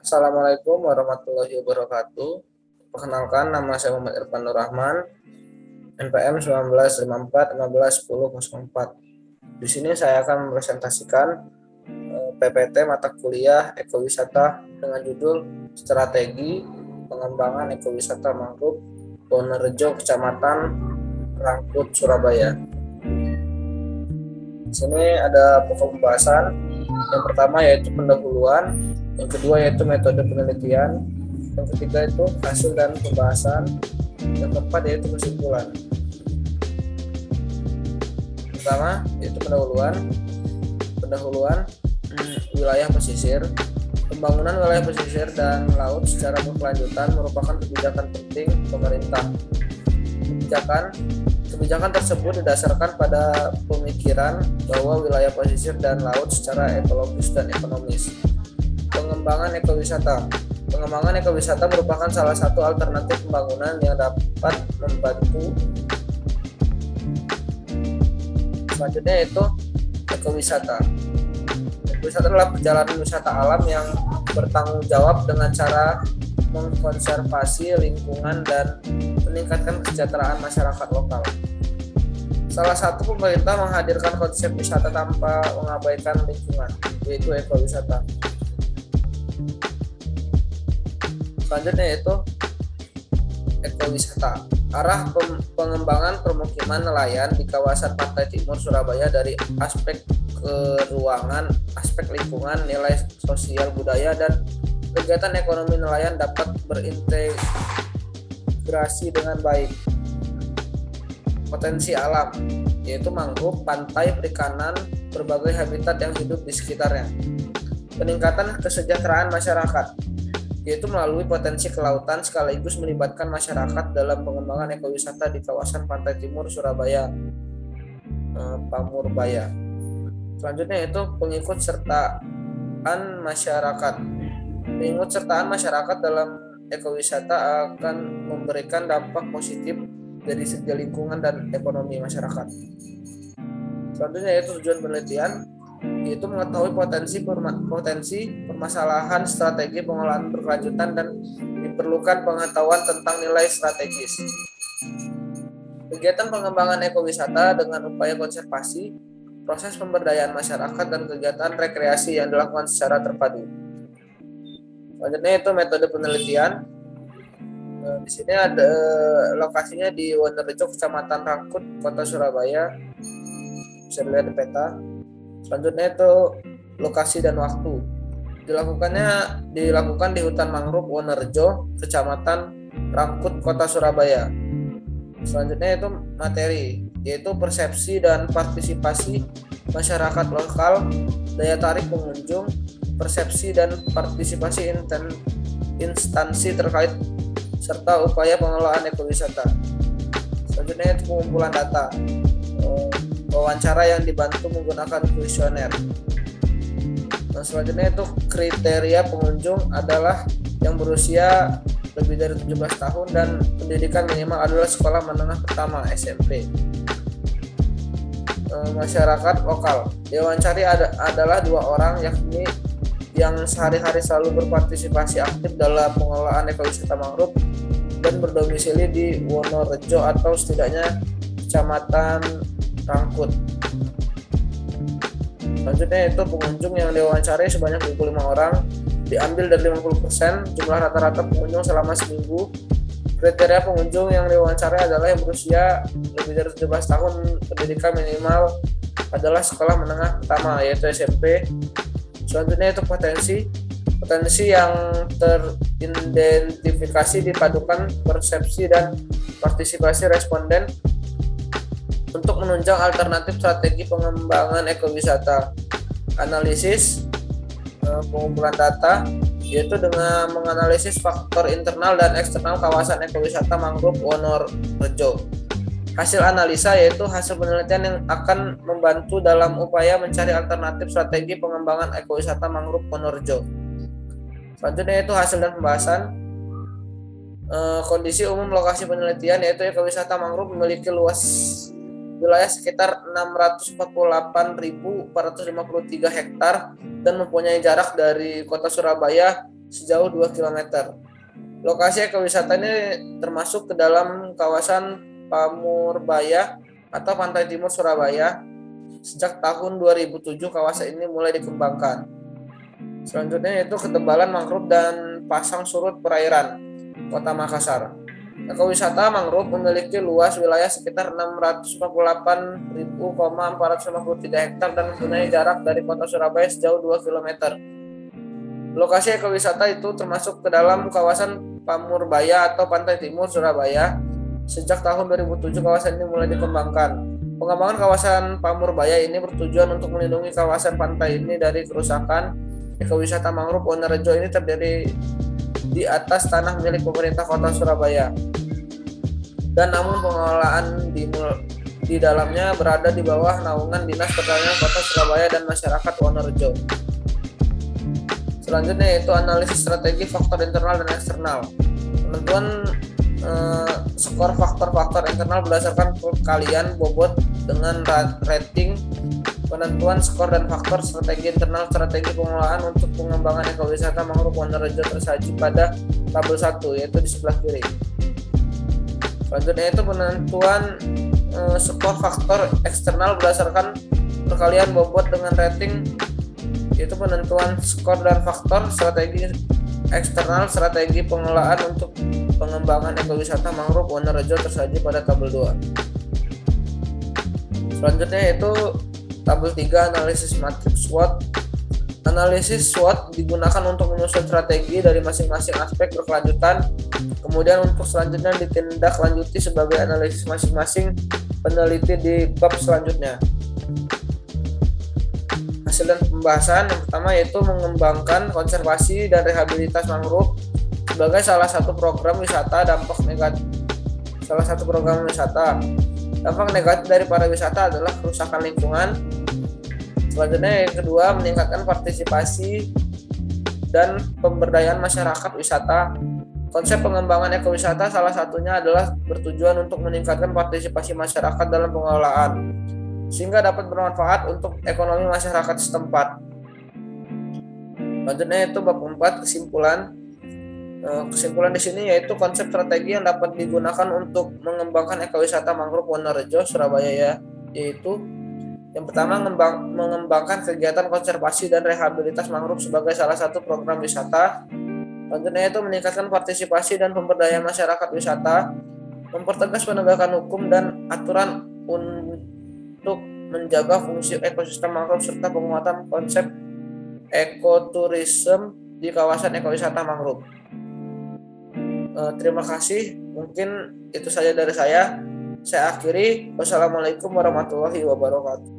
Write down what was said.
Assalamualaikum warahmatullahi wabarakatuh. Perkenalkan, nama saya Muhammad Irfan Nur Rahman, NPM 1954 151004. Di sini saya akan mempresentasikan PPT mata kuliah ekowisata dengan judul Strategi Pengembangan Ekowisata Mangrove Wonorejo Kecamatan Rangkut Surabaya. Di sini ada pokok pembahasan. Yang pertama yaitu pendahuluan, yang kedua yaitu metode penelitian, yang ketiga itu hasil dan pembahasan, yang keempat yaitu kesimpulan. Pertama yaitu pendahuluan wilayah pesisir. Pembangunan wilayah pesisir dan laut secara berkelanjutan merupakan kebijakan penting pemerintah. Kebijakan tersebut didasarkan pada pemikiran bahwa wilayah pesisir dan laut secara ekologis dan ekonomis. Pengembangan ekowisata merupakan salah satu alternatif pembangunan yang dapat membantu. Selanjutnya yaitu ekowisata. Ekowisata adalah perjalanan wisata alam yang bertanggung jawab dengan cara mengkonservasi lingkungan dan meningkatkan kesejahteraan masyarakat lokal. Salah satu pemerintah menghadirkan konsep wisata tanpa mengabaikan lingkungan, yaitu ekowisata. Selanjutnya yaitu ekowisata. Arah pengembangan permukiman nelayan di kawasan pantai timur Surabaya dari aspek keuangan, aspek lingkungan, nilai sosial budaya, dan kegiatan ekonomi nelayan dapat berintegrasi dengan baik. Potensi alam, yaitu mangrove, pantai, perikanan, berbagai habitat yang hidup di sekitarnya. Peningkatan kesejahteraan masyarakat, yaitu melalui potensi kelautan sekaligus melibatkan masyarakat dalam pengembangan ekowisata di kawasan pantai timur Surabaya, Pamurbaya. Selanjutnya yaitu pengikut sertaan masyarakat. Pengikut sertaan masyarakat dalam ekowisata akan memberikan dampak positif dari segi lingkungan dan ekonomi masyarakat. Selanjutnya yaitu tujuan penelitian, yaitu mengetahui potensi permasalahan strategi pengolahan berkelanjutan dan diperlukan pengetahuan tentang nilai strategis. Kegiatan pengembangan ekowisata dengan upaya konservasi, proses pemberdayaan masyarakat, dan kegiatan rekreasi yang dilakukan secara terpadu. Selanjutnya itu metode penelitian. Di sini ada lokasinya di Wonorejo, Kecamatan Rangkut, Kota Surabaya. Bisa dilihat di peta. Selanjutnya itu lokasi dan waktu. Dilakukan di hutan mangrove Wonorejo, Kecamatan Rangkut, Kota Surabaya. Selanjutnya itu materi, yaitu persepsi dan partisipasi masyarakat lokal, daya tarik pengunjung, persepsi dan partisipasi instansi terkait, serta upaya pengelolaan ekowisata. Selanjutnya itu pengumpulan data, wawancara yang dibantu menggunakan kuesioner. Nah, selanjutnya itu kriteria pengunjung adalah yang berusia lebih dari 17 tahun dan pendidikan minimal adalah sekolah menengah pertama SMP. Masyarakat lokal diwawancari adalah 2 orang, yakni yang sehari-hari selalu berpartisipasi aktif dalam pengelolaan ekowisata mangrove dan berdomisili di Wonorejo atau setidaknya Kecamatan Rangkut. Selanjutnya itu pengunjung yang diwawancari sebanyak 25 orang, diambil dari 50% jumlah rata-rata pengunjung selama seminggu. Kriteria pengunjung yang diwawancari adalah yang berusia lebih dari 17 tahun, pendidikan minimal adalah sekolah menengah pertama yaitu SMP. Selanjutnya itu potensi yang teridentifikasi dipadukan persepsi dan partisipasi responden untuk menunjang alternatif strategi pengembangan ekowisata. Analisis pengumpulan data, yaitu dengan menganalisis faktor internal dan eksternal kawasan ekowisata mangrove Wonorejo. Hasil analisa yaitu hasil penelitian yang akan membantu dalam upaya mencari alternatif strategi pengembangan ekowisata mangrove Wonorejo. Selanjutnya itu hasil dan pembahasan. Kondisi umum lokasi penelitian yaitu ekowisata mangrove memiliki luas wilayah sekitar 648.453 hektar dan mempunyai jarak dari kota Surabaya sejauh 2 km. Lokasi ekowisata ini termasuk ke dalam kawasan Pamurbaya atau Pantai Timur Surabaya. Sejak tahun 2007 kawasan ini mulai dikembangkan. Selanjutnya yaitu ketebalan mangrove dan pasang surut perairan Kota Makassar. Ekowisata mangrove memiliki luas wilayah sekitar 648.453 hektar dan mempunyai jarak dari Kota Surabaya sejauh 2 km. Lokasi ekowisata itu termasuk ke dalam kawasan Pamurbaya atau Pantai Timur Surabaya. Sejak tahun 2007 kawasan ini mulai dikembangkan. Pengembangan kawasan Pamurbaya ini bertujuan untuk melindungi kawasan pantai ini dari kerusakan. Ekowisata mangrove Wonorejo ini terdiri di atas tanah milik pemerintah Kota Surabaya, dan namun pengelolaan di dalamnya berada di bawah naungan Dinas Pertanian Kota Surabaya dan masyarakat Wonorejo. Selanjutnya yaitu analisis strategi faktor internal dan eksternal. Penentuan skor faktor-faktor internal berdasarkan perkalian bobot dengan rating. Penentuan skor dan faktor strategi internal strategi pengelolaan untuk pengembangan ekowisata mangrove Wonorejo tersaji pada tabel 1, yaitu di sebelah kiri. Selanjutnya itu penentuan skor faktor eksternal berdasarkan perkalian bobot dengan rating, yaitu penentuan skor dan faktor strategi eksternal strategi pengelolaan untuk pengembangan ekowisata mangrove Wonorejo tersaji pada tabel 2. Selanjutnya yaitu tabel 3, analisis matriks SWOT. Analisis SWOT digunakan untuk menyusun strategi dari masing-masing aspek berkelanjutan. Kemudian untuk selanjutnya ditindaklanjuti sebagai analisis masing-masing peneliti di bab selanjutnya. Hasil dan pembahasan yang pertama yaitu mengembangkan konservasi dan rehabilitas mangrove sebagai salah satu program wisata. Dampak negatif dari pariwisata adalah kerusakan lingkungan. Selanjutnya yang kedua, meningkatkan partisipasi dan pemberdayaan masyarakat wisata. Konsep pengembangan ekowisata salah satunya adalah bertujuan untuk meningkatkan partisipasi masyarakat dalam pengelolaan, sehingga dapat bermanfaat untuk ekonomi masyarakat setempat. Selanjutnya itu bab 4, kesimpulan. Kesimpulan di sini yaitu konsep strategi yang dapat digunakan untuk mengembangkan ekowisata mangrove Wonorejo Surabaya, yaitu yang pertama, mengembangkan kegiatan konservasi dan rehabilitas mangrove sebagai salah satu program wisata. Selanjutnya itu meningkatkan partisipasi dan pemberdayaan masyarakat wisata, mempertegas penegakan hukum dan aturan untuk menjaga fungsi ekosistem mangrove serta penguatan konsep ekoturism di kawasan ekowisata mangrove. Terima kasih, mungkin itu saja dari saya. Saya akhiri. Wassalamualaikum warahmatullahi wabarakatuh.